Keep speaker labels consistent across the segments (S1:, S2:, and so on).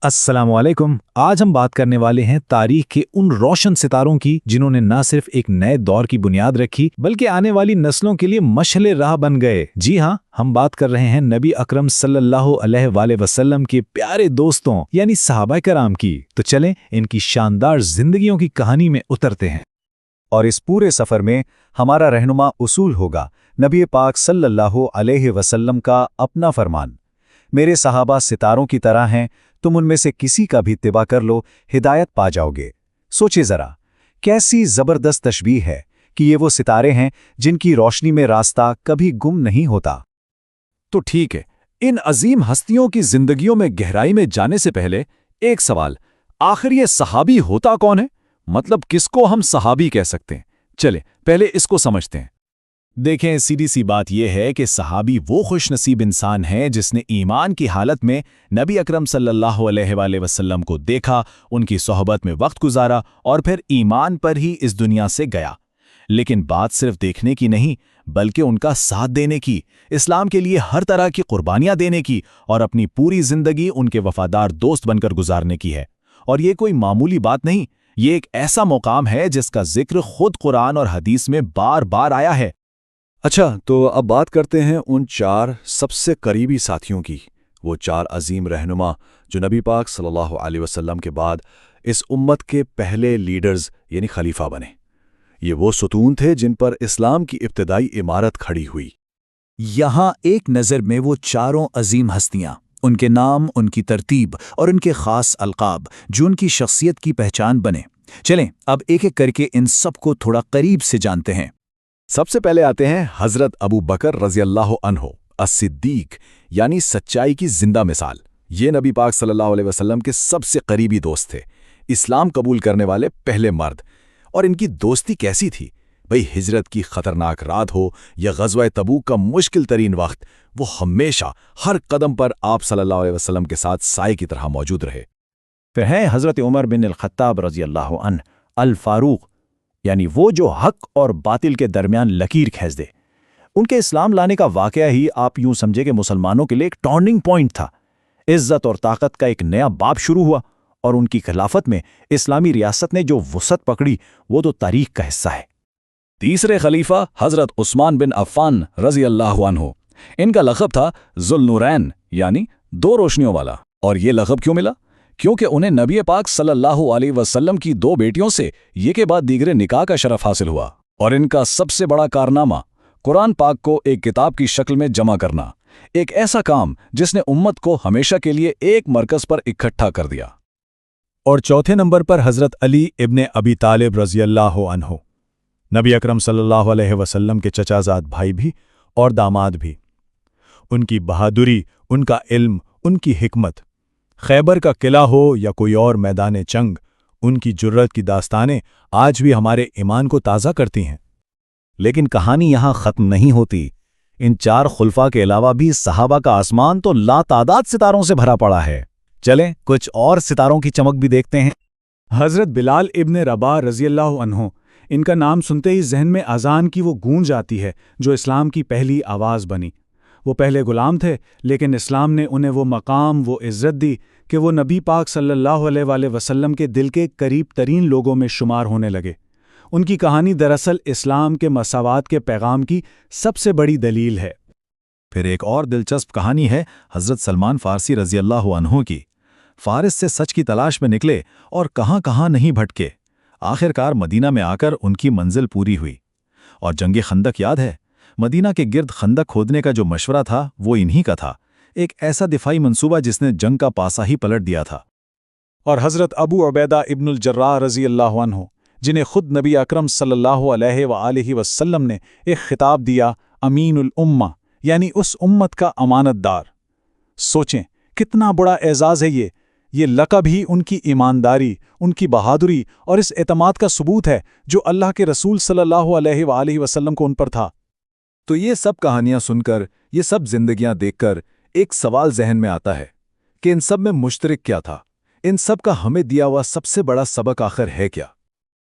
S1: अस्सलाम वालेकुम। आज हम बात करने वाले हैं तारीख के उन रोशन सितारों की जिन्होंने न सिर्फ एक नए दौर की बुनियाद रखी बल्कि आने वाली नस्लों के लिए मशअले राह बन गए। जी हाँ, हम बात कर रहे हैं नबी अकरम सल्लल्लाहु अलैहि वसल्लम के प्यारे दोस्तों यानी सहाबा कराम की। तो चलें इनकी शानदार जिंदगियों की कहानी में उतरते हैं।
S2: और इस पूरे सफर में हमारा रहनुमा उसूल होगा नबी पाक सल्लल्लाहु अलैहि वसल्लम का अपना फरमान। मेरे सहाबा सितारों की तरह हैं, तुम उनमें से किसी का भी इत्तिबा कर लो, हिदायत पा जाओगे। सोचिए जरा, कैसी जबरदस्त तशबीह है कि ये वो सितारे हैं जिनकी रोशनी में रास्ता कभी गुम नहीं होता।
S3: तो ठीक है, इन अजीम हस्तियों की जिंदगियों में गहराई में जाने से पहले एक सवाल, आखिर ये सहाबी होता कौन है? मतलब किसको हम सहाबी कह सकते हैं? चले पहले इसको समझते हैं।
S1: देखें, सीधी सी बात यह है कि सहाबी वो खुशनसीब इंसान है जिसने ईमान की हालत में नबी अकरम सल्लल्लाहु अलैहि वसल्लम को देखा, उनकी सोहबत में वक्त गुजारा और फिर ईमान पर ही इस दुनिया से गया। लेकिन बात सिर्फ देखने की नहीं बल्कि उनका साथ देने की, इस्लाम के लिए हर तरह की कुर्बानियां देने की और अपनी पूरी जिंदगी उनके वफादार दोस्त बनकर गुजारने की है। और ये कोई मामूली बात नहीं, ये एक ऐसा मुकाम है जिसका जिक्र खुद कुरान और हदीस में बार बार आया है।
S3: अच्छा, तो अब बात करते हैं उन चार सबसे करीबी साथियों की, वो चार अजीम रहनुमा जो नबी पाक सल्लल्लाहु अलैहि वसल्लम के बाद इस उम्मत के पहले लीडर्स यानी खलीफा बने। ये वो सुतून थे जिन पर इस्लाम की इब्तिदाई इमारत खड़ी हुई।
S2: यहाँ एक नज़र में वो चारों अजीम हस्तियाँ, उनके नाम, उनकी तरतीब और उनके ख़ास अलकाब जो उनकी शख्सियत की पहचान बने। चलें अब एक एक करके इन सबको थोड़ा करीब से जानते हैं।
S3: सबसे पहले आते हैं हजरत अबू बकर रज़ियल्लाहु अन्हु अस-सिद्दीक, यानी सच्चाई की जिंदा मिसाल। ये नबी पाक सल्लल्लाहु अलैहि वसल्लम के सबसे करीबी दोस्त थे, इस्लाम कबूल करने वाले पहले मर्द। और इनकी दोस्ती कैसी थी भाई? हिजरत की खतरनाक रात हो या ग़ज़वा तबूक का मुश्किल तरीन वक्त, वो हमेशा हर कदम पर आप सल्लल्लाहु अलैहि वसल्लम के साथ साए की तरह मौजूद रहे।
S2: फिर हैं हज़रत उमर बिन अल-ख़त्ताब रज़ियल्लाहु अन्हु अल-फ़ारूक, यानी वो जो हक और बातिल के दरमियान लकीर खींच दे। उनके इस्लाम लाने का वाक़या ही आप यूं समझे कि मुसलमानों के लिए एक टर्निंग पॉइंट था। इज्जत और ताकत का एक नया बाब शुरू हुआ और उनकी खिलाफत में इस्लामी रियासत ने जो वसअत पकड़ी वो तो तारीख का हिस्सा है।
S3: तीसरे खलीफा हजरत उस्मान बिन अफ़्फ़ान रज़ियल्लाहु अन्हु, इनका लक़ब था ज़ुल्नुरैन, यानी दो रोशनियों वाला। और ये लक़ब क्यों मिला? क्योंकि उन्हें नबी पाक सल्लल्लाहु अलैहि वसल्लम की दो बेटियों से ये के बाद दीगरे निकाह का शरफ हासिल हुआ। और इनका सबसे बड़ा कारनामा कुरान पाक को एक किताब की शक्ल में जमा करना, एक ऐसा काम जिसने उम्मत को हमेशा के लिए एक मरकज़ पर इकट्ठा कर दिया।
S1: और चौथे नंबर पर हज़रत अली इब्ने अबी तालिब रज़ियल्लाहु अन्हु, नबी अकरम सल्लल्लाहु अलैहि वसल्लम के चचाजाद भाई भी और दामाद भी। उनकी बहादुरी, उनका इल्म, उनकी हिकमत, खैबर का किला हो या कोई और मैदान जंग, उनकी जुर्रत की दास्तानें आज भी हमारे ईमान को ताज़ा करती हैं।
S2: लेकिन कहानी यहाँ ख़त्म नहीं होती। इन चार खुलफा के अलावा भी सहाबा का आसमान तो लातादाद सितारों से भरा पड़ा है। चलें कुछ और सितारों की चमक भी देखते हैं।
S1: हज़रत बिलाल इब्ने रबाह रज़ियल्लाहु अन्हु, इनका नाम सुनते ही जहन में अज़ान की वो गूंज आती है जो इस्लाम की पहली आवाज़ बनी। वो पहले गुलाम थे, लेकिन इस्लाम ने उन्हें वो मकाम, वो इज़्ज़त दी कि वो नबी पाक सल्लल्लाहु अलैहि वसल्लम के दिल के करीब तरीन लोगों में शुमार होने लगे। उनकी कहानी दरअसल इस्लाम के मसावात के पैगाम की सबसे बड़ी दलील है।
S2: फिर एक और दिलचस्प कहानी है हज़रत सलमान फ़ारसी रज़ियल्लाहु अन्हु की। फ़ारिस से सच की तलाश में निकले और कहाँ-कहाँ नहीं भटके। आखिरकार मदीना में आकर उनकी मंजिल पूरी हुई। और जंग खंदक याद है? मदीना के गिर्द खंदक खोदने का जो मशवरा था वो इन्हीं का था, एक ऐसा दिफाई मंसूबा जिसने जंग का पासा ही पलट दिया था।
S1: और हज़रत अबू उबैदा इब्नुल जर्राह रज़ियल्लाहु अन्हु, जिन्हें खुद नबी अकरम सल्लल्लाहु अलैहि वसल्लम ने एक खिताब दिया अमीनुल उम्मा, यानी उस उम्मत का अमानतदार। सोचें कितना बड़ा एजाज़ है ये लक़ब ही उनकी ईमानदारी, उनकी बहादुरी और इस एतमाद का सबूत है जो अल्लाह के रसूल सल्लल्लाहु अलैहि वसल्लम को उन पर था।
S2: तो ये सब कहानियां सुनकर, ये सब जिंदगियां देखकर एक सवाल जहन में आता है कि इन सब में मुश्तरक क्या था? इन सब का हमें दिया हुआ सबसे बड़ा सबक आखिर है क्या?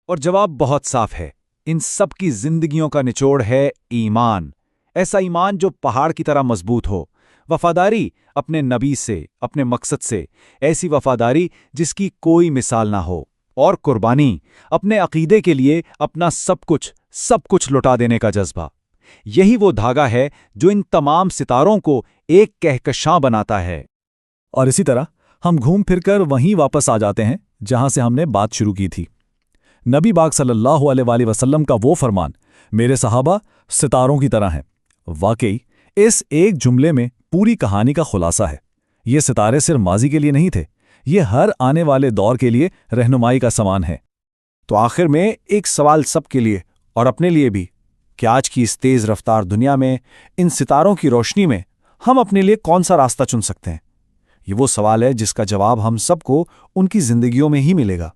S1: और जवाब बहुत साफ है, इन सब की जिंदगियों का निचोड़ है ईमान। ऐसा ईमान जो पहाड़ की तरह मजबूत हो,
S2: वफादारी अपने नबी से, अपने मकसद से, ऐसी वफादारी जिसकी कोई मिसाल ना हो, और कुर्बानी अपने अकीदे के लिए अपना सब कुछ लुटा देने का जज्बा। यही वो धागा है जो इन तमाम सितारों को एक कहकशां बनाता है।
S3: और इसी तरह हम घूम फिरकर वहीं वापस आ जाते हैं जहां से हमने बात शुरू की थी। नबी पाक सल्लल्लाहु अलैहि वसल्लम का वो फरमान, मेरे सहाबा सितारों की तरह हैं, वाकई इस एक जुमले में पूरी कहानी का खुलासा है। ये सितारे सिर्फ माजी के लिए नहीं थे, ये हर आने वाले दौर के लिए रहनुमाई का समान है।
S2: तो आखिर में एक सवाल सबके लिए और अपने लिए भी, कि आज की इस तेज रफ्तार दुनिया में इन सितारों की रोशनी में हम अपने लिए कौन सा रास्ता चुन सकते हैं? ये वो सवाल है जिसका जवाब हम सबको उनकी जिंदगियों में ही मिलेगा।